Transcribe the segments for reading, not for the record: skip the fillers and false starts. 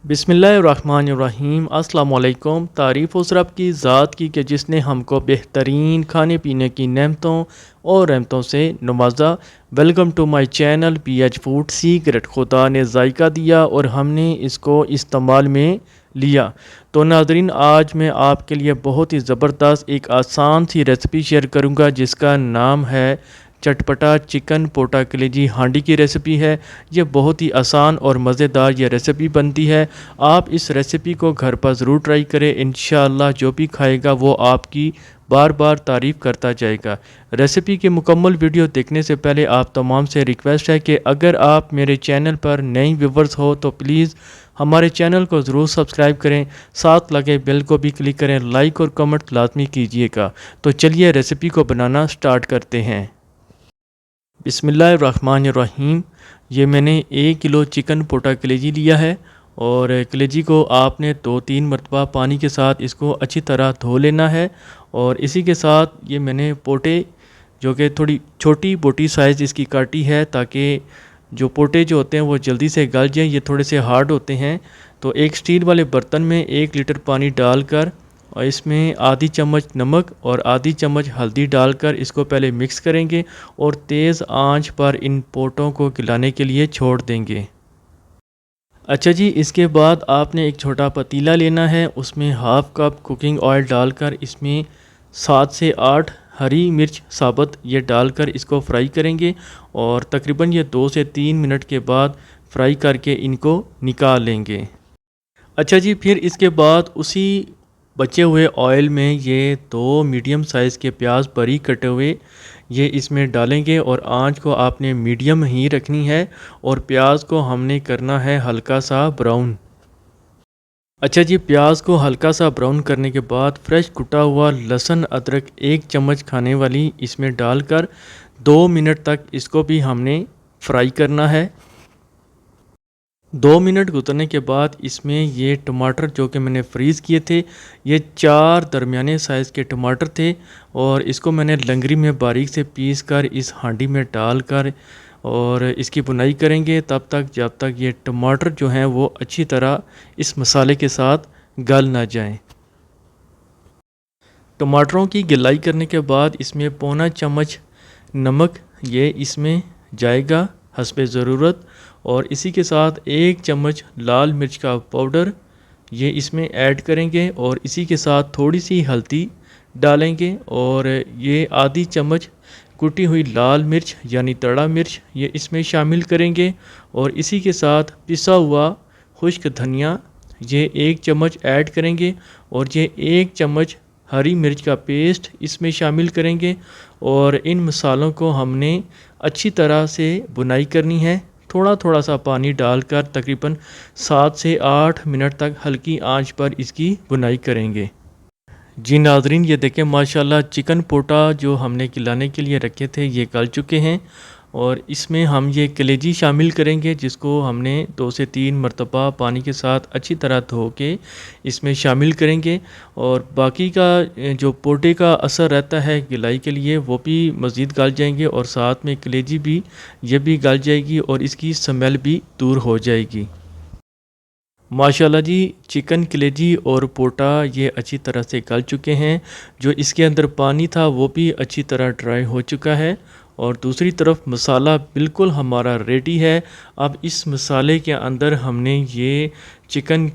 बिस्मिल्लाहिर्रहमानिर्रहीम। अस्सलाम वालेकुम। तारीफ़ उस रब की ज़ात की कि जिसने हमको बेहतरीन खाने पीने की नेमतों और रहमतों से नवाजा। Welcome to my channel PH food secret. खुदा ने जायका दिया और हमने इसको इस्तेमाल में लिया। तो नाज़रीन, आज मैं आपके लिए बहुत ही ज़बरदस्त एक आसान सी रेसिपी शेयर करूंगा जिसका नाम है चटपटा चिकन पोटा कलेजी हांडी की रेसिपी है। ये बहुत ही आसान और मज़ेदार ये रेसिपी बनती है। आप इस रेसिपी को घर पर ज़रूर ट्राई करें। इंशाअल्लाह जो भी खाएगा वो आपकी बार बार तारीफ़ करता जाएगा। रेसिपी की मुकम्मल वीडियो देखने से पहले आप तमाम से रिक्वेस्ट है कि अगर आप मेरे चैनल पर नए व्यूवर्स हो तो प्लीज़ हमारे चैनल को ज़रूर सब्सक्राइब करें, साथ लगे बेल को भी क्लिक करें, लाइक और कमेंट लाजमी कीजिएगा। तो चलिए रेसिपी को बनाना स्टार्ट करते हैं। बिस्मिल्लाहिर्रहमानिर्रहीम। ये मैंने 1 किलो चिकन पोटा कलेजी लिया है और कलेजी को आपने 2-3 मरतबा पानी के साथ इसको अच्छी तरह धो लेना है। और इसी के साथ ये मैंने पोटे जो कि थोड़ी छोटी बोटी साइज़ इसकी काटी है ताकि जो पोटे जो होते हैं वो जल्दी से गल जाएं। ये थोड़े से हार्ड होते हैं। तो एक स्टील वाले बर्तन में 1 लीटर पानी डालकर और इसमें आधी चम्मच नमक और आधी चम्मच हल्दी डालकर इसको पहले मिक्स करेंगे और तेज़ आंच पर इन पोटों को गलाने के लिए छोड़ देंगे। अच्छा जी, इसके बाद आपने एक छोटा पतीला लेना है, उसमें हाफ़ कप कुकिंग ऑयल डालकर इसमें 7 से 8 हरी मिर्च साबुत ये डालकर इसको फ्राई करेंगे और तकरीबन ये 2 से 3 मिनट के बाद फ्राई करके इनको निकाल लेंगे। अच्छा जी, फिर इसके बाद उसी बचे हुए ऑयल में ये 2 मीडियम साइज़ के प्याज बारीक कटे हुए ये इसमें डालेंगे और आंच को आपने मीडियम ही रखनी है और प्याज को हमने करना है हल्का सा ब्राउन। अच्छा जी, प्याज को हल्का सा ब्राउन करने के बाद फ्रेश कुटा हुआ लहसुन अदरक 1 चम्मच खाने वाली इसमें डालकर 2 मिनट तक इसको भी हमने फ्राई करना है। 2 मिनट गुजरने के बाद इसमें ये टमाटर जो कि मैंने फ्रीज़ किए थे, ये 4 दरमियाने साइज़ के टमाटर थे और इसको मैंने लंगरी में बारीक से पीस कर इस हांडी में डालकर और इसकी बुनाई करेंगे तब तक जब तक ये टमाटर जो हैं वो अच्छी तरह इस मसाले के साथ गल ना जाएं। टमाटरों की गलाई करने के बाद इसमें पौना चम्मच नमक ये इसमें जाएगा हस्बे ज़रूरत और इसी के साथ 1 चम्मच लाल मिर्च का पाउडर ये इसमें ऐड करेंगे और इसी के साथ थोड़ी सी हल्दी डालेंगे और ये आधी चम्मच कुटी हुई लाल मिर्च यानी तड़ा मिर्च ये इसमें शामिल करेंगे और इसी के साथ पिसा हुआ खुश्क धनिया ये 1 चम्मच ऐड करेंगे और ये 1 चम्मच हरी मिर्च का पेस्ट इसमें शामिल करेंगे और इन मसालों को हमने अच्छी तरह से बुनाई करनी है। थोड़ा थोड़ा सा पानी डालकर तकरीबन 7 से 8 मिनट तक हल्की आंच पर इसकी बुनाई करेंगे। जी नाजरीन, ये देखें माशाल्लाह चिकन पोटा जो हमने खिलाने के लिए रखे थे ये गल चुके हैं और इसमें हम ये कलेजी शामिल करेंगे जिसको हमने 2 से 3 मरतबा पानी के साथ अच्छी तरह धो के इसमें शामिल करेंगे और बाकी का जो पोटे का असर रहता है गलाई के लिए वो भी मज़ीद गल जाएंगे और साथ में कलेजी भी ये भी गल जाएगी और इसकी स्मेल भी दूर हो जाएगी। माशाल्लाह जी, चिकन कलेजी और पोटा ये अच्छी तरह से गल चुके हैं। जो इसके अंदर पानी था वो भी अच्छी तरह ड्राई हो चुका है और दूसरी तरफ मसाला बिल्कुल हमारा रेडी है। अब इस मसाले के अंदर हमने ये चिकन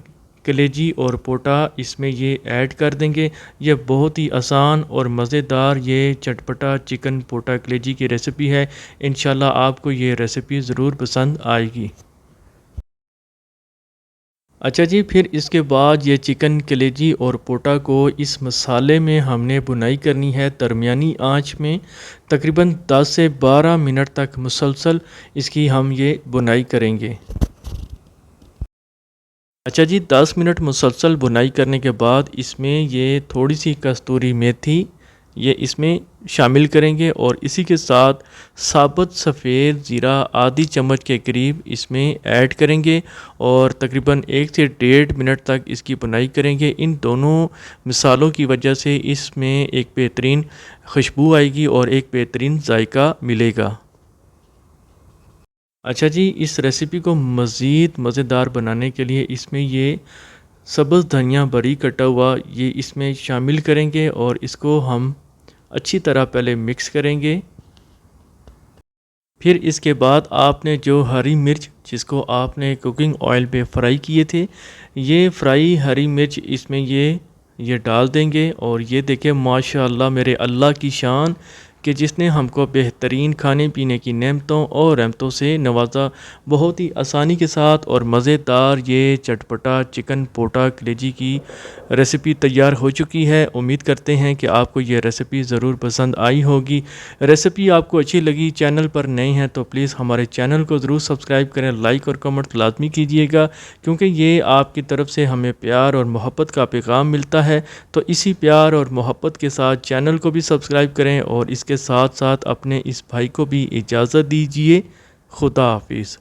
कलेजी और पोटा इसमें ये ऐड कर देंगे। ये बहुत ही आसान और मज़ेदार ये चटपटा चिकन पोटा कलेजी की रेसिपी है। इंशाल्लाह आपको ये रेसिपी ज़रूर पसंद आएगी। अच्छा जी, फिर इसके बाद ये चिकन कलेजी और पोटा को इस मसाले में हमने बुनाई करनी है दरमियानी आंच में तकरीबन 10 से 12 मिनट तक मुसलसल इसकी हम ये बुनाई करेंगे। अच्छा जी, 10 मिनट मुसलसल बुनाई करने के बाद इसमें ये थोड़ी सी कस्तूरी मेथी ये इसमें शामिल करेंगे और इसी के साथ साबुत सफ़ेद ज़ीरा आधी चम्मच के करीब इसमें ऐड करेंगे और तकरीबन 1 से 1.5 मिनट तक इसकी बुनाई करेंगे। इन दोनों मिसालों की वजह से इसमें एक बेहतरीन खुशबू आएगी और एक बेहतरीन जायका मिलेगा। अच्छा जी, इस रेसिपी को मज़ीद मज़ेदार बनाने के लिए इसमें ये सब्ज़ धनिया बारीक कटा हुआ ये इसमें शामिल करेंगे और इसको हम अच्छी तरह पहले मिक्स करेंगे। फिर इसके बाद आपने जो हरी मिर्च जिसको आपने कुकिंग ऑयल पे फ्राई किए थे, ये फ्राई हरी मिर्च इसमें ये डाल देंगे। और ये देखें माशाअल्लाह मेरे अल्लाह की शान कि जिसने हमको बेहतरीन खाने पीने की नेमतों और रहमतों से नवाजा। बहुत ही आसानी के साथ और मज़ेदार ये चटपटा चिकन पोटा कलेजी की रेसिपी तैयार हो चुकी है। उम्मीद करते हैं कि आपको ये रेसिपी ज़रूर पसंद आई होगी। रेसिपी आपको अच्छी लगी, चैनल पर नए हैं तो प्लीज़ हमारे चैनल को ज़रूर सब्सक्राइब करें, लाइक और कमेंट लाजमी कीजिएगा, क्योंकि ये आपकी तरफ से हमें प्यार और मोहब्बत का पैगाम मिलता है। तो इसी प्यार और मोहब्बत के साथ चैनल को भी सब्सक्राइब करें और इसके साथ साथ अपने इस भाई को भी इजाज़त दीजिए। खुदा हाफिज़।